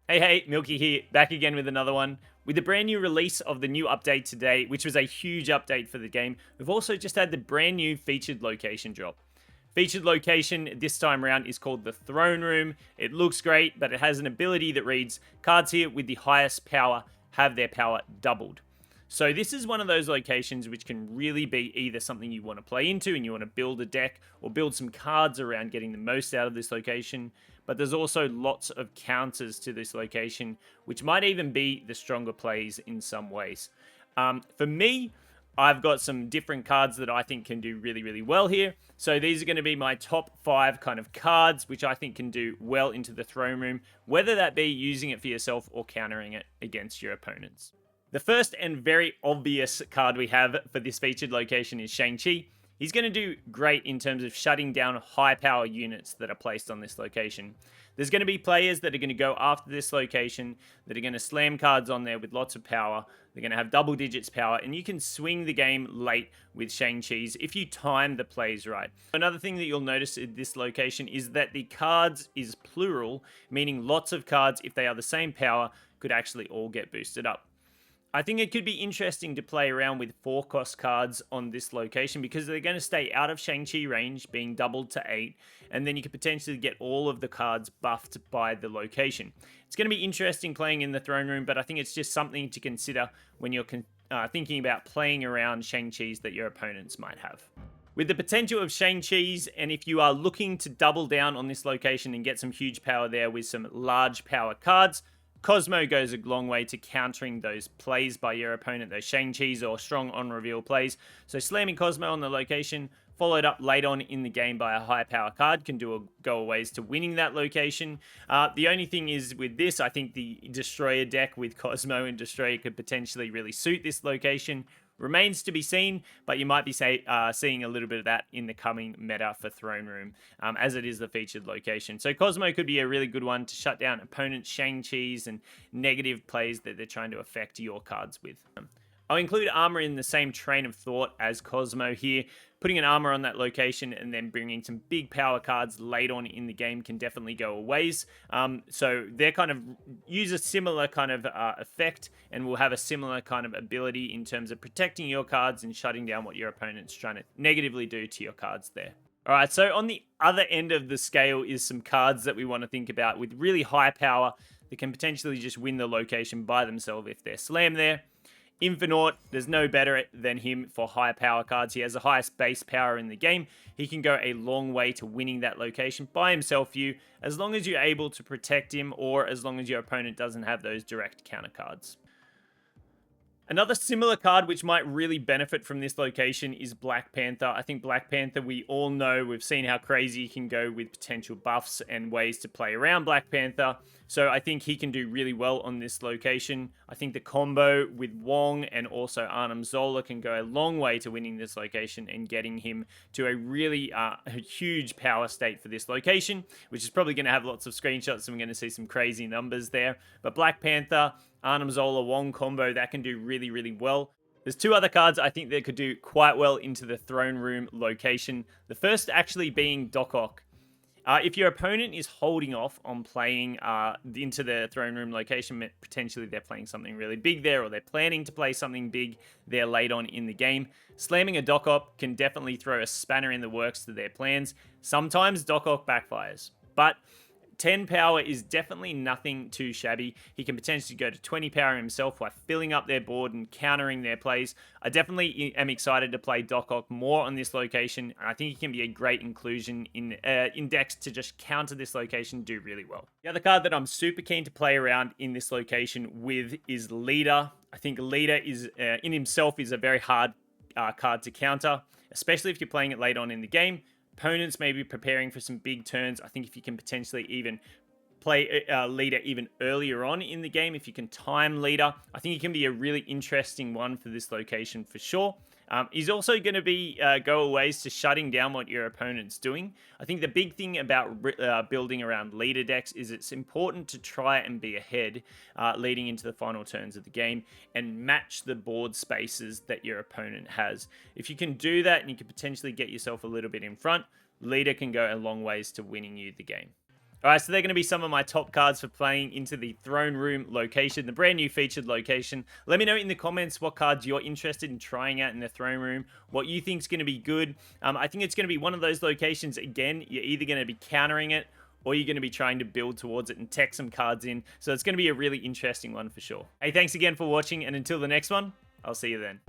Hey, Milky here, back again with another one. With the brand new release of the new update today, which was a huge update for the game, we've also just had the brand new featured location drop. Featured location this time around is called the Throne Room. It looks great, but it has an ability that reads, cards here with the highest power have their power doubled. So this is one of those locations which can really be either something you want to play into and you want to build a deck or build some cards around getting the most out of this location. But there's also lots of counters to this location, which might even be the stronger plays in some ways. For me, I've got some different cards that I think can do really, really well here. So these are going to be my top 5 kind of cards, which I think can do well into the throne room, whether that be using it for yourself or countering it against your opponents. The first and very obvious card we have for this featured location is ShangChi. He's going to do great in terms of shutting down high power units that are placed on this location. There's going to be players that are going to go after this location, that are going to slam cards on there with lots of power. They're going to have double digits power, and you can swing the game late with ShangChi's if you time the plays right. Another thing that you'll notice in this location is that the cards is plural, meaning lots of cards, if they are the same power, could actually all get boosted up. I think it could be interesting to play around with 4-cost cards on this location because they're going to stay out of ShangChi range, being doubled to 8, and then you could potentially get all of the cards buffed by the location. It's going to be interesting playing in the throne room, but I think it's just something to consider when you're thinking about playing around ShangChi's that your opponents might have. With the potential of ShangChi's, and if you are looking to double down on this location and get some huge power there with some large power cards, Cosmo goes a long way to countering those plays by your opponent, those ShangChi's or strong on-reveal plays. So slamming Cosmo on the location, followed up late on in the game by a high power card, can go a ways to winning that location. The only thing is with this, I think the Destroyer deck with Cosmo and Destroyer could potentially really suit this location. Remains to be seen, but you might be seeing a little bit of that in the coming meta for Throne Room, as it is the featured location. So Cosmo could be a really good one to shut down opponents' ShangChi's and negative plays that they're trying to affect your cards with. I'll include armor in the same train of thought as Cosmo here. Putting an armor on that location and then bringing some big power cards late on in the game can definitely go a ways. So they're kind of use a similar kind of effect and will have a similar kind of ability in terms of protecting your cards and shutting down what your opponent's trying to negatively do to your cards there. All right, so on the other end of the scale is some cards that we want to think about with really high power that can potentially just win the location by themselves if they're slammed there. Infinite, there's no better than him for high power cards. He has the highest base power in the game. He can go a long way to winning that location by himself for you, as long as you're able to protect him or as long as your opponent doesn't have those direct counter cards. Another similar card which might really benefit from this location is Black Panther. I think Black Panther, we all know, we've seen how crazy he can go with potential buffs and ways to play around Black Panther. So I think he can do really well on this location. I think the combo with Wong and also Arnim Zola can go a long way to winning this location and getting him to a really huge power state for this location, which is probably going to have lots of screenshots and we're going to see some crazy numbers there. But Black Panther, Arnim Zola, Wong combo, that can do really, really well. There's 2 other cards I think that could do quite well into the throne room location. The first actually being Doc Ock. If your opponent is holding off on playing into the throne room location, potentially they're playing something really big there or they're planning to play something big there late on in the game, slamming a Doc Ock can definitely throw a spanner in the works to their plans. Sometimes Doc Ock backfires, but 10 power is definitely nothing too shabby. He can potentially go to 20 power himself by filling up their board and countering their plays. I definitely am excited to play Doc Ock more on this location. I think he can be a great inclusion in decks to just counter this location, do really well. The other card that I'm super keen to play around in this location with is Leader. I think Leader is in himself is a very hard card to counter, especially if you're playing it late on in the game. Opponents may be preparing for some big turns. I think if you can potentially even play Leader even earlier on in the game, if you can time Leader, I think he can be a really interesting one for this location for sure. He's also going to be go a ways to shutting down what your opponent's doing. I think the big thing about building around leader decks is it's important to try and be ahead leading into the final turns of the game and match the board spaces that your opponent has. If you can do that and you can potentially get yourself a little bit in front, leader can go a long ways to winning you the game. All right, so they're going to be some of my top cards for playing into the throne room location, the brand new featured location. Let me know in the comments what cards you're interested in trying out in the throne room, what you think is going to be good. I think it's going to be one of those locations, again, you're either going to be countering it or you're going to be trying to build towards it and tech some cards in. So it's going to be a really interesting one for sure. Hey, thanks again for watching, and until the next one, I'll see you then.